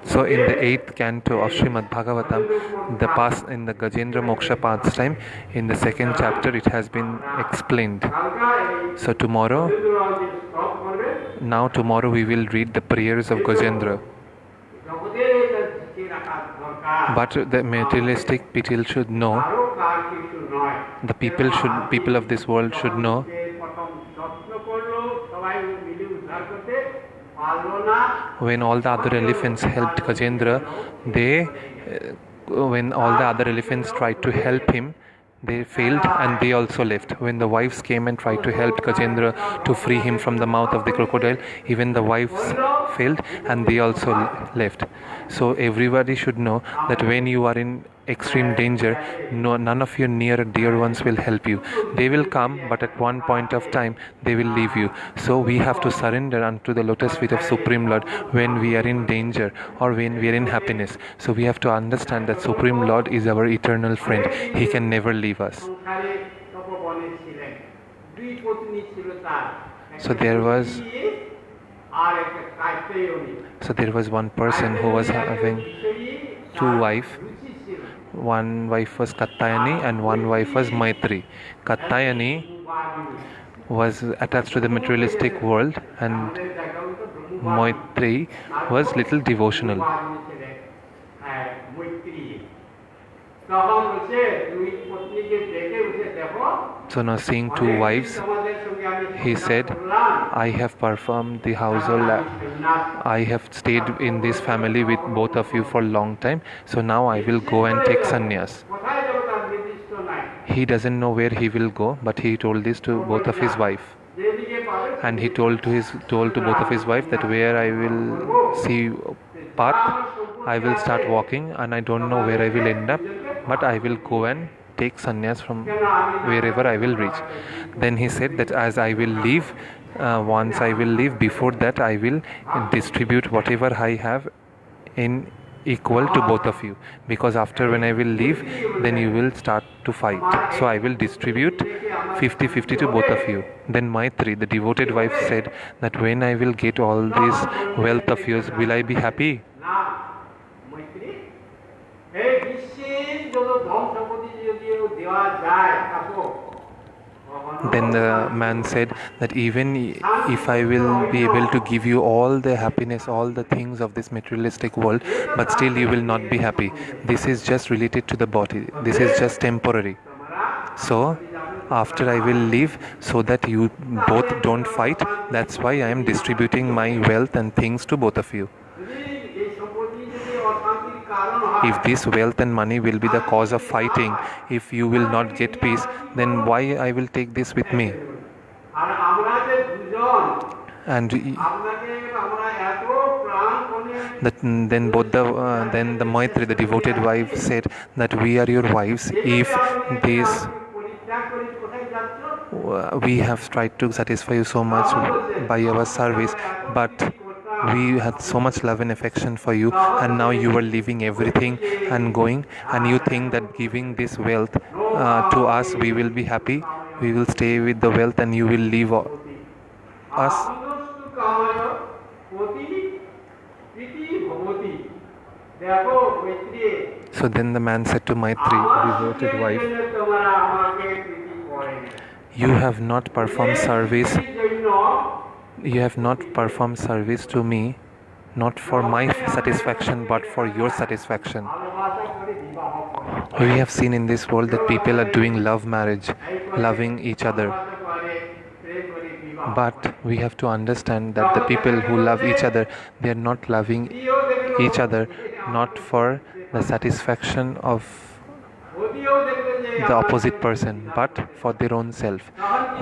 So in the 8th canto of Srimad Bhagavatam, in the Gajendra Moksha pastime, in the 2nd chapter, it has been explained. So tomorrow we will read the prayers of Gajendra. But the materialistic people should know, the people of this world should know, when all the other elephants helped Gajendra, when all the other elephants tried to help him, they failed and they also left. When the wives came and tried to help Gajendra to free him from the mouth of the crocodile, even the wives failed and they also left. So everybody should know that when you are in extreme danger, none of your near dear ones will help you. They will come, but at one point of time they will leave you. So we have to surrender unto the lotus feet of Supreme Lord when we are in danger or when we are in happiness. So we have to understand that Supreme Lord is our eternal friend. He can never leave us. So there was one person who was having two wives. One wife was Katyayani and one wife was Maitri. Katyayani was attached to the materialistic world and Maitri was little devotional. So now seeing two wives, he said, I have performed the household, I have stayed in this family with both of you for a long time, so now I will go and take sannyas. He doesn't know where he will go, but he told this to both of his wife. And he told to both of his wife that where I will see path, I will start walking and I don't know where I will end up, but I will go and take sannyas from wherever I will reach. Then he said that as I will leave, once I will leave, before that I will distribute whatever I have in equal to both of you, because after when I will leave, then you will start to fight. So I will distribute 50-50 to both of you. Then Maitri, the devoted wife, said that when I will get all this wealth of yours, will I be happy? না মৈত্রী এই বিশ্বের যত ধন সম্পত্তি যদিও দেওয়া যায় তাকে Then the man said that even if I will be able to give you all the happiness, all the things of this materialistic world, but still you will not be happy. This is just related to the body. This is just temporary. So after I will leave, so that you both don't fight, that's why I am distributing my wealth and things to both of you. If this wealth and money will be the cause of fighting, if you will not get peace, then why I will take this with me? And then the Maitri, the devoted wife, said that we are your wives. If this we have tried to satisfy you so much by our service, but we had so much love and affection for you, and now you are leaving everything and going, and you think that giving this wealth to us we will be happy, we will stay with the wealth and you will leave us. So then the man said to Maitri, devoted wife, you have not performed service to me, not for my satisfaction but for your satisfaction. We have seen in this world that people are doing love marriage, loving each other, but we have to understand that the people who love each other, they are not loving each other not for the satisfaction of the opposite person, but for their own self.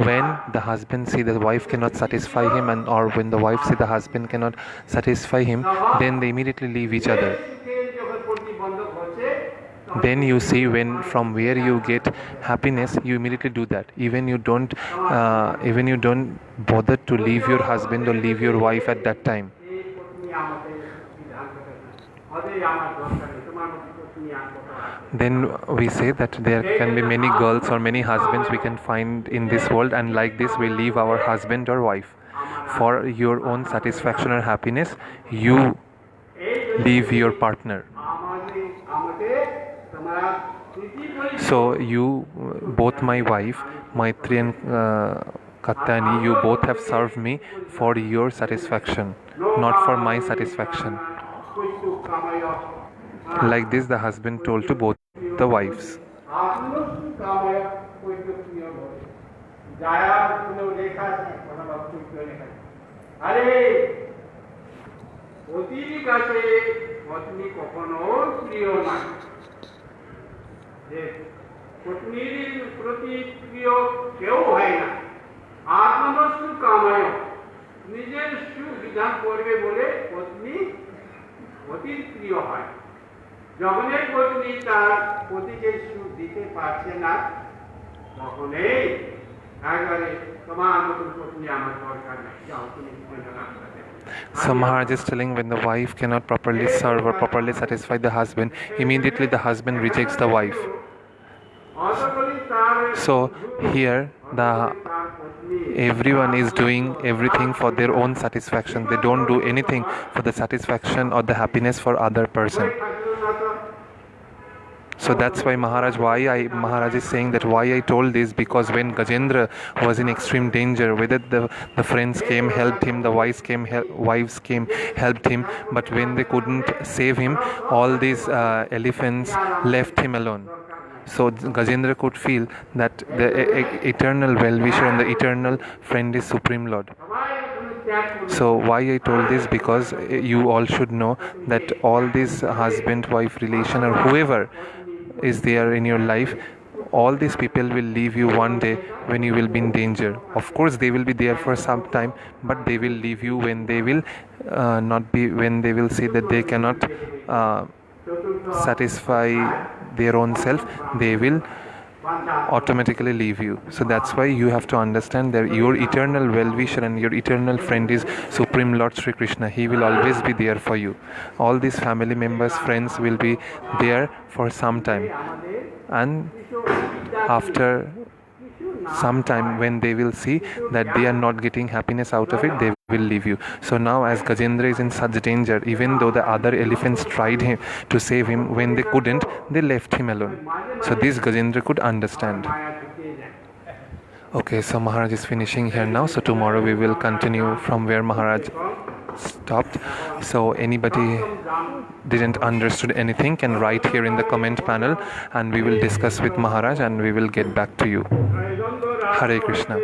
When the husband see the wife cannot satisfy him, or when the wife see the husband cannot satisfy him, then they immediately leave each other. Then you see, when from where you get happiness, you immediately do that. Even you don't bother to leave your husband or leave your wife at that time. Then we say that there can be many girls or many husbands we can find in this world, and like this we leave our husband or wife. For your own satisfaction or happiness, you leave your partner. So you, both my wife, Maitri and Katyayani, you both have served me for your satisfaction, not for my satisfaction. Like this the husband told to both the wives. নিজের সুখ বিধান করবে বলে পত্নী অতি প্রিয় হয়। যখনই পত্নী তার পতিকে সুখ দিতে পারছে না, তখনই একবারে তোমার নতুন পত্নী আমার দরকার নেই, যাও তুমি So Maharaja is telling, when the wife cannot properly serve or properly satisfy the husband, immediately the husband rejects the wife. So here everyone is doing everything for their own satisfaction. They don't do anything for the satisfaction or the happiness for other person. So that's why Maharaj is saying that why I told this, because when Gajendra was in extreme danger, whether the friends came, helped him, the wives came, helped him, but when they couldn't save him, all these elephants left him alone. So Gajendra could feel that the eternal well-wisher and the eternal friend is Supreme Lord. So why I told this, because you all should know that all this husband-wife relation or whoever is there in your life, all these people will leave you one day when you will be in danger. Of course they will be there for some time, but they will leave you when they will when they will see that they cannot satisfy their own self, they will automatically leave you. So that's why you have to understand that your eternal well-wisher and your eternal friend is Supreme Lord Sri Krishna. He will always be there for you. All these family members, friends will be there for some time, and after sometime when they will see that they are not getting happiness out of it, they will leave you. So now as Gajendra is in such danger, even though the other elephants tried him to save him, when they couldn't, they left him alone. So this Gajendra could understand. Okay, so Maharaj is finishing here now. So tomorrow we will continue from where Maharaj stopped. So anybody didn't understood anything can write here in the comment panel, and we will discuss with Maharaj and we will get back to you. Hare Krishna.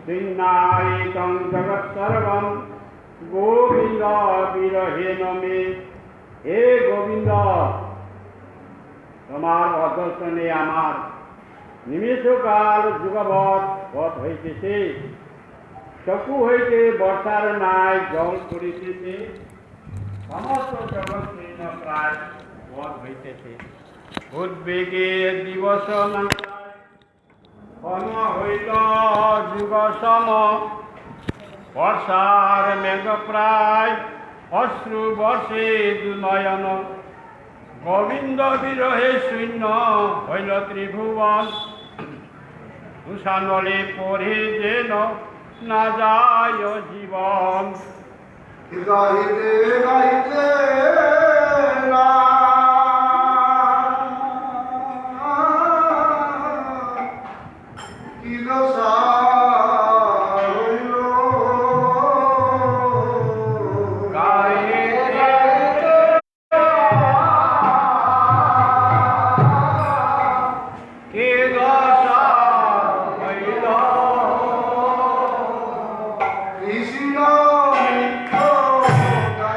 Sinnaitam jagat sarvam Govinda birahena me He Govinda তোমার অদর্শনে আমার নিমেষকাল যুগবৎ পথ হইতেছে চকু হইতে বর্ষার নাই জল পড়িতেছে সমস্ত জগৎ শীর্ণ প্রায় পথ হইতেছে উদ্বেগে দিবস কর্ম হইল যুগ সম বর্ষার মেঘ প্রায় অশ্রু বর্ষে দুনয়ন গোবিন্দ বিরহে শূন্য হইল ত্রিভুবন তুষানলে পড়ে যেন না যায় জীবন গাইতে গাইতে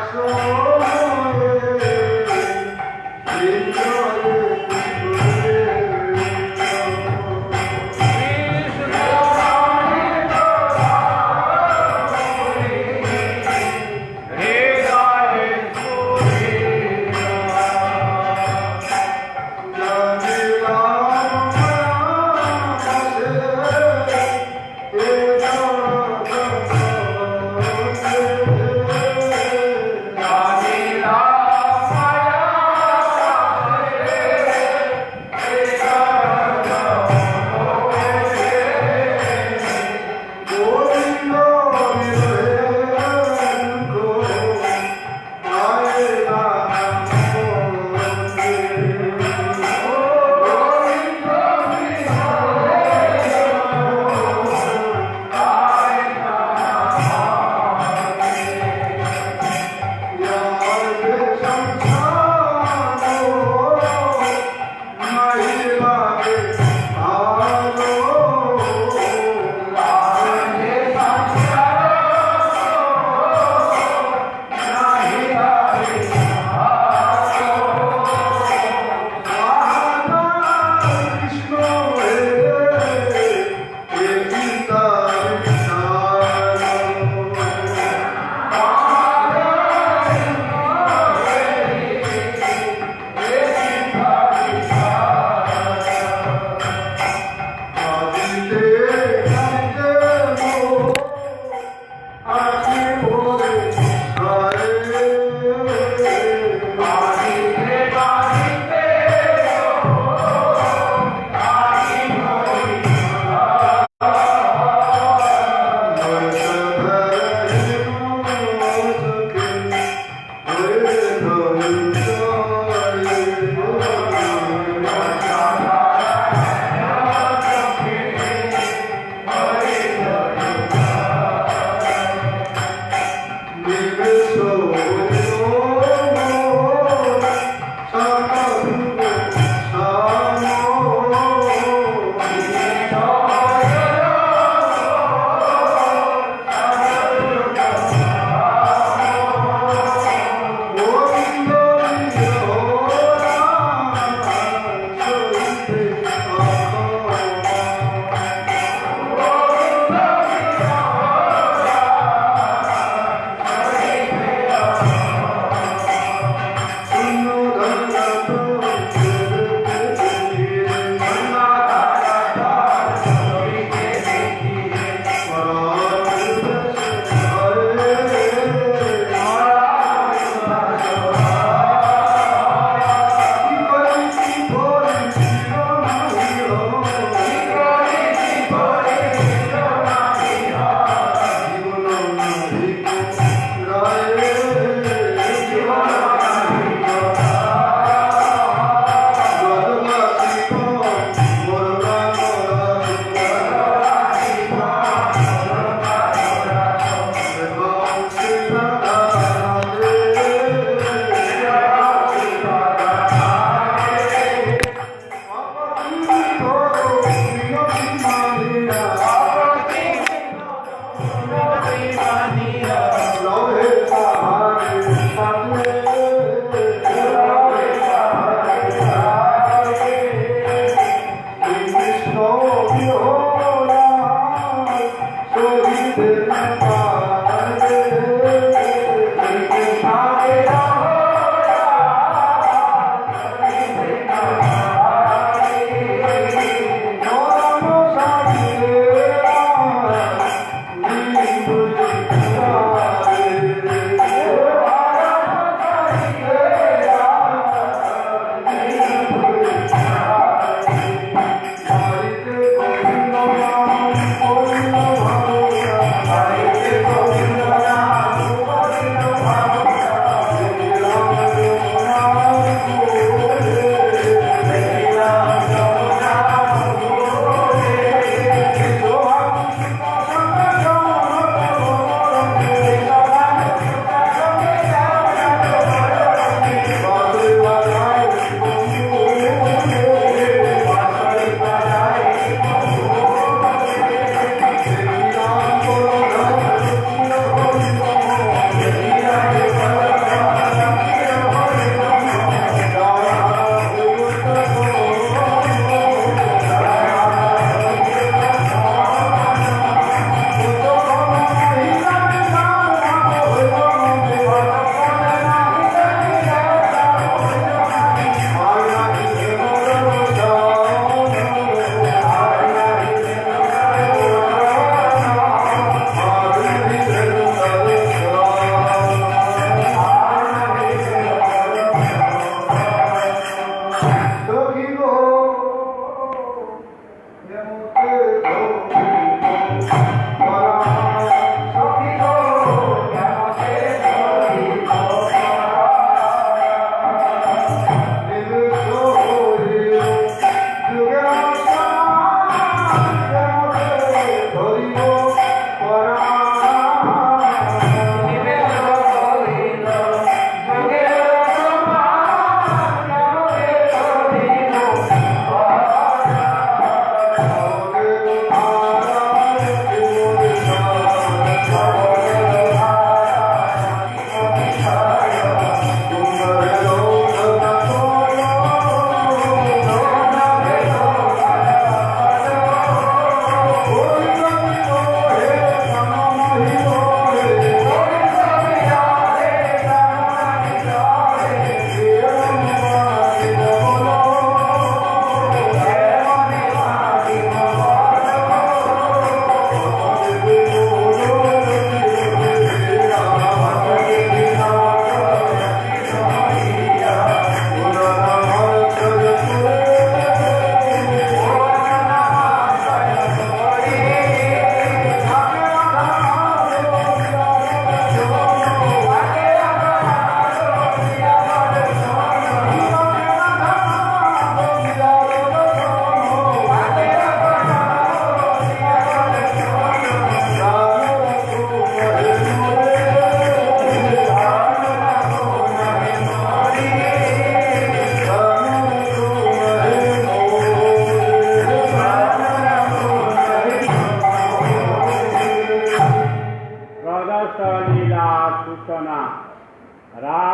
Krishna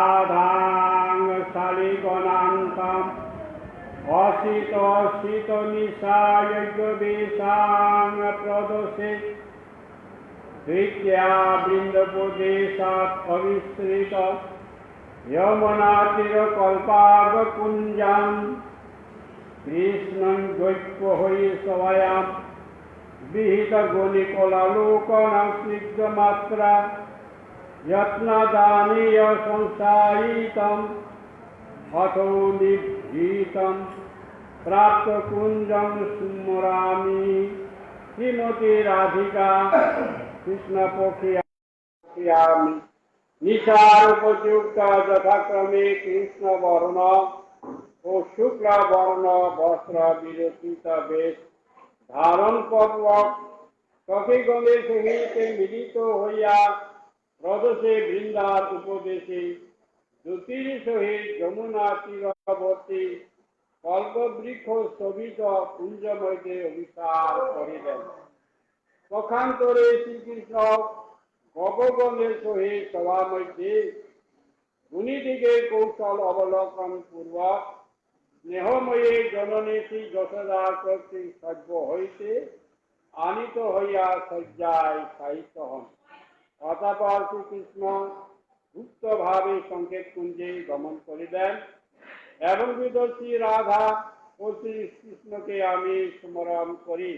রাধাং শালিগণান্তম অসিত অসিত নিশায়জ্ঞবেশাং প্রদোষে তৃতীয়া বৃন্দপ্রদেশাৎ অবিস্তৃত यमुनातीरकल्पागकुञ्जं कृष्णं द्वैप्यहै सवयां विहितगुणिकलालोकनं स्निग्धमात्रा यत्नदानीय संसारितम् अथो निभृतं प्राप्तकुञ्जं स्मरामि श्रीमती राधिका कृष्णपक्षियामि निशार उपयुक्त यथाक्रमे कृष्ण वर्ण और शुक्ल वर्ण वस्त्र विरचित वेश धारण पूर्वक सखीगणेर सहित मिलित हइया प्रदोषे बृंदार उपदेशे ज्योतिर सहित यमुना तीरवर्ती कल्पवृक्ष शोभित कुंज मध्य अभिसार करिलेन। पक्षान्तरे श्रीकृष्ण भगवाনের সহিত সভা মধ্যে গুণীদিকে কৌশল অবলোকন পূর্বক স্নেহময়ী জননী শ্রী যশোদার কর্তৃক সভ্য হইতে আনিত হইয়া শয্যায় শায়িত হন। অতঃপর শ্রীকৃষ্ণ গুপ্তভাবে সংকেত কুঞ্জে গমন করিলেন এবং বিদর্শী রাধা ও শ্রীকৃষ্ণকে আমি স্মরণ করি।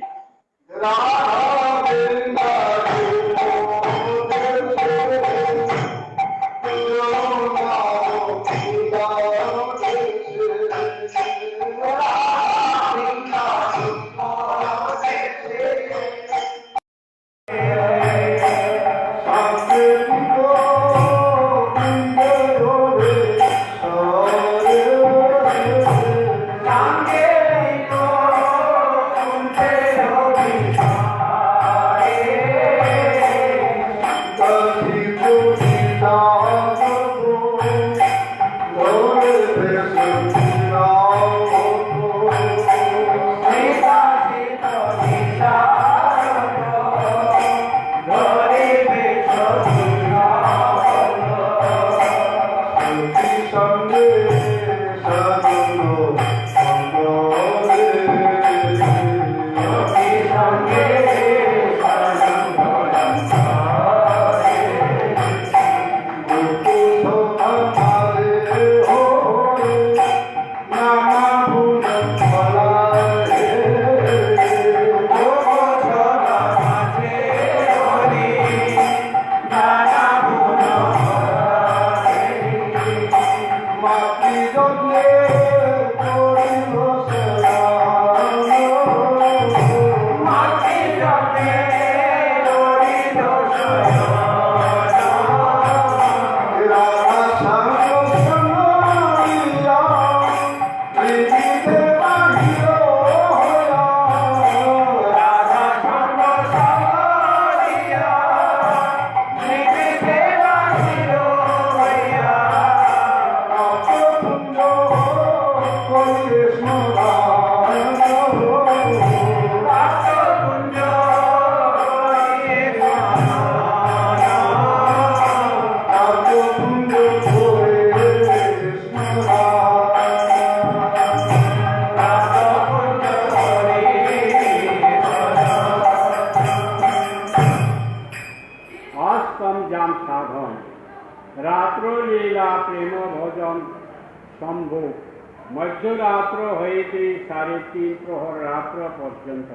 मध्यरात्र हईते 3:30 प्रहर रात्र पर्यंत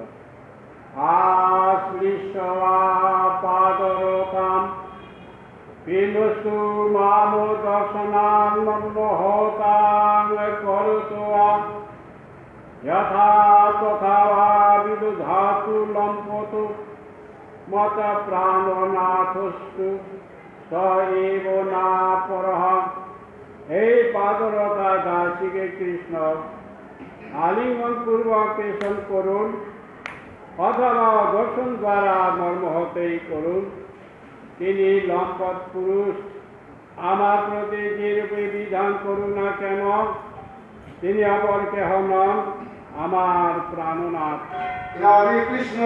आश्लिष्टवा पादरताम पिनुस्तु मामो दर्शनान्मोहतां करुत्वा यथा तथा वा विदुधातु लम्पतु मत प्राणनाथस्तु स एव ना परः। हे पादरता दासी के कृष्ण आलिंगन पूर्वक पेशन करुन अथवा दर्शन द्वारा मर्महते करुन তিনি লম্পট পুরুষ আমার প্রতি যে রূপে বিধান করুন না কেন তিনি অপর কেহ নন আমার প্রাণনাথ। কৃষ্ণ